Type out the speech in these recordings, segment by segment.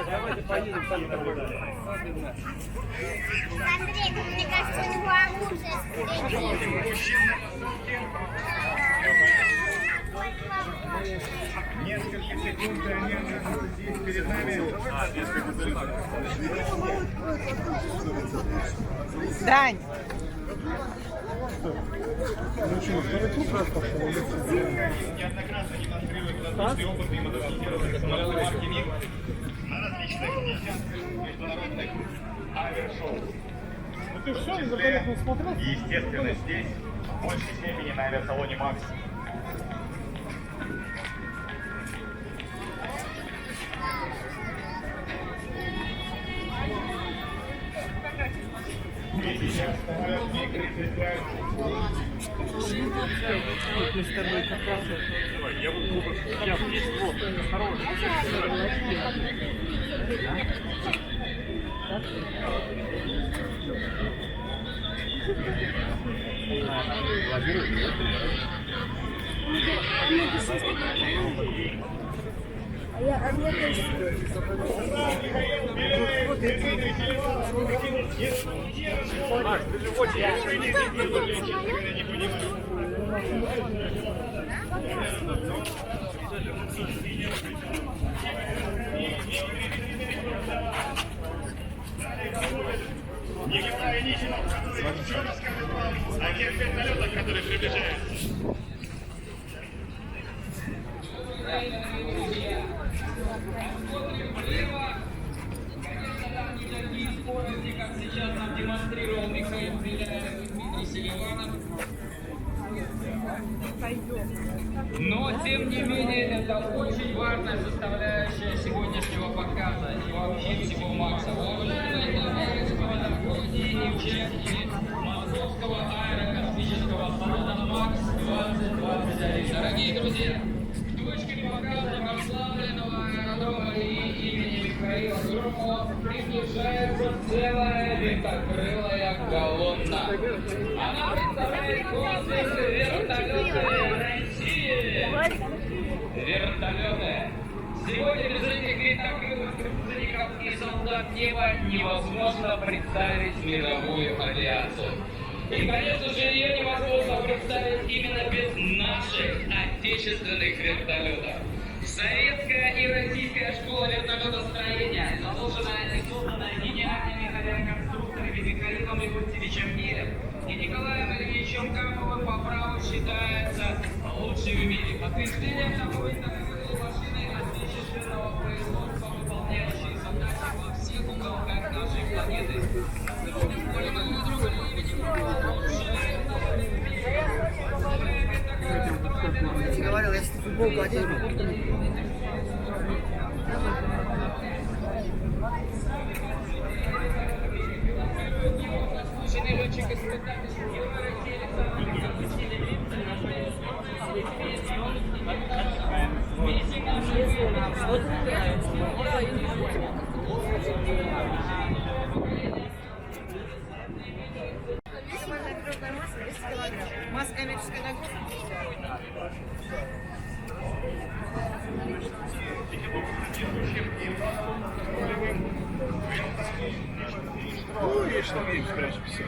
Давайте поедем там. Андрей, мне кажется, у него оружие. Несколько секунд замерно здесь перед нами. Дань! Неоднократно демонстрирует различный опыт и модифицирован самолеты марки МиГ на различных международных авиашоу. Ты все, вертолет не смотрел? Естественно, здесь в большей степени на авиасалоне «Макс». И сейчас самолет МиГ-35. Мы с тобой как раз... Я вот есть вот, осторожно. Маш, ты же очень... Не ограничено. Все расскажет вам о тех вертолетах, которые приближаются. Скорости, как сейчас нам демонстрировал Михаил Беляев и Дмитрий Селиванов. Но, тем не менее, это очень важная составляющая сегодняшнего показа и вообще всего Макса. Уважаемые и участники Московского аэрокосмического салона МАКС-2021. Дорогие друзья, к точке показа прославленного аэродрома имени Михаила Громова приближается целая винтокрылая колонна. Она представляет комплекс вертолеты России. Вертолеты. Сегодня без этих винтокрылых крупников и солдат неба невозможно представить мировую авиацию. И, конечно же, ее невозможно представить именно без наших отечественных вертолетов. Советская и российская школа вертолетостроения, заложенная и созданная гениальными авиаконструкторами Михаилом Леонтьевичем Миром и Николаем Ильичем Камовым, по праву считается лучшей в мире. Подтверждением того вертолетной машины отечественного производства, выполняющей задачи во всех уголках нашей планеты. Я говорил, если ты футболку оденешь, масса коммерческой нагрузки. Ну, я что видим, спрячемся.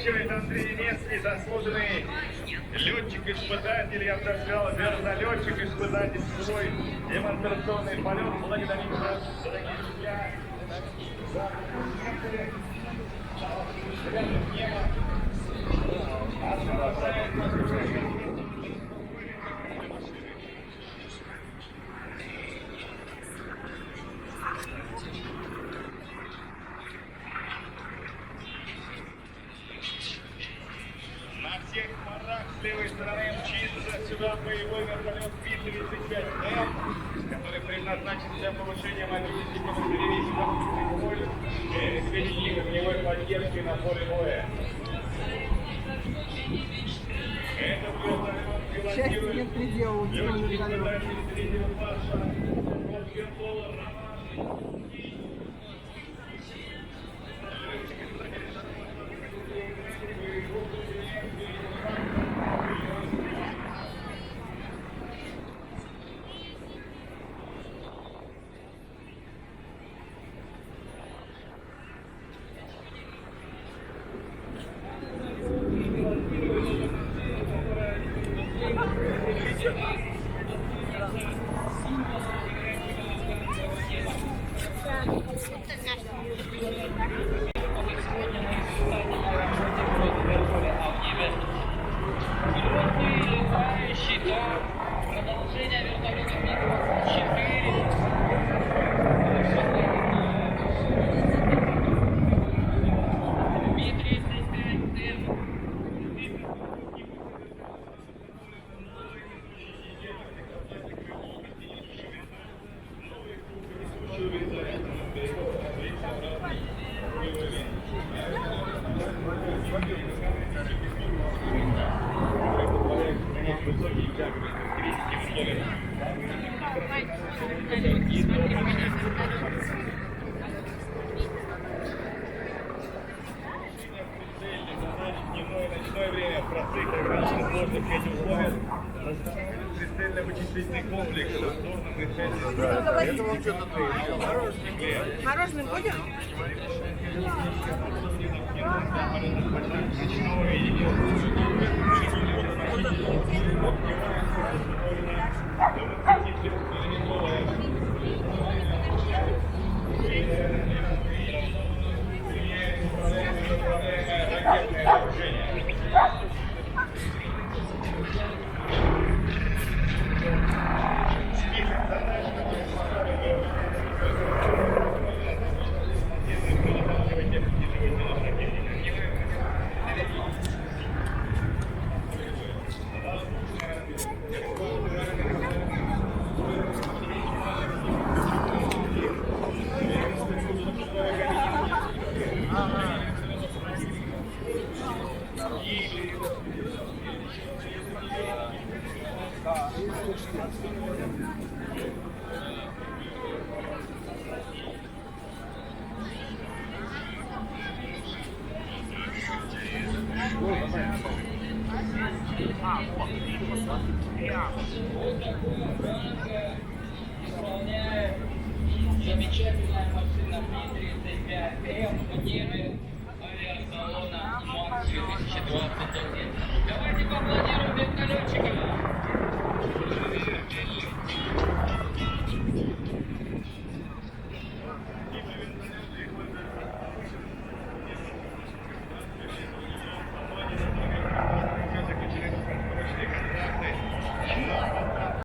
заканчивает Андрей Невский, заслуженный летчик-испытатель, я бы даже сказал, вертолетчик-испытатель, свой демонстрационный полет. Благодарим вас, дорогие друзья. На всех парах с левой стороны мчится сюда боевой вертолет Би-35М, который предназначен для повышения мобильности контртеррористов и обеспечения огневой поддержки на поле боя. Это вертолет Счастью нет предела у Димы вертолета. летчик-испытатель третьего класса Росгенпола Роман. Летающий дом. Продолжение вертолета Би-34. Дневное и ночное время в простых и ограниченных сложных этих условиях прицельно-вычислительный комплекс с повторным решением. Мороженое будем? Ночного видения. Ракетное вооружение. Замечательная машина Би-35М,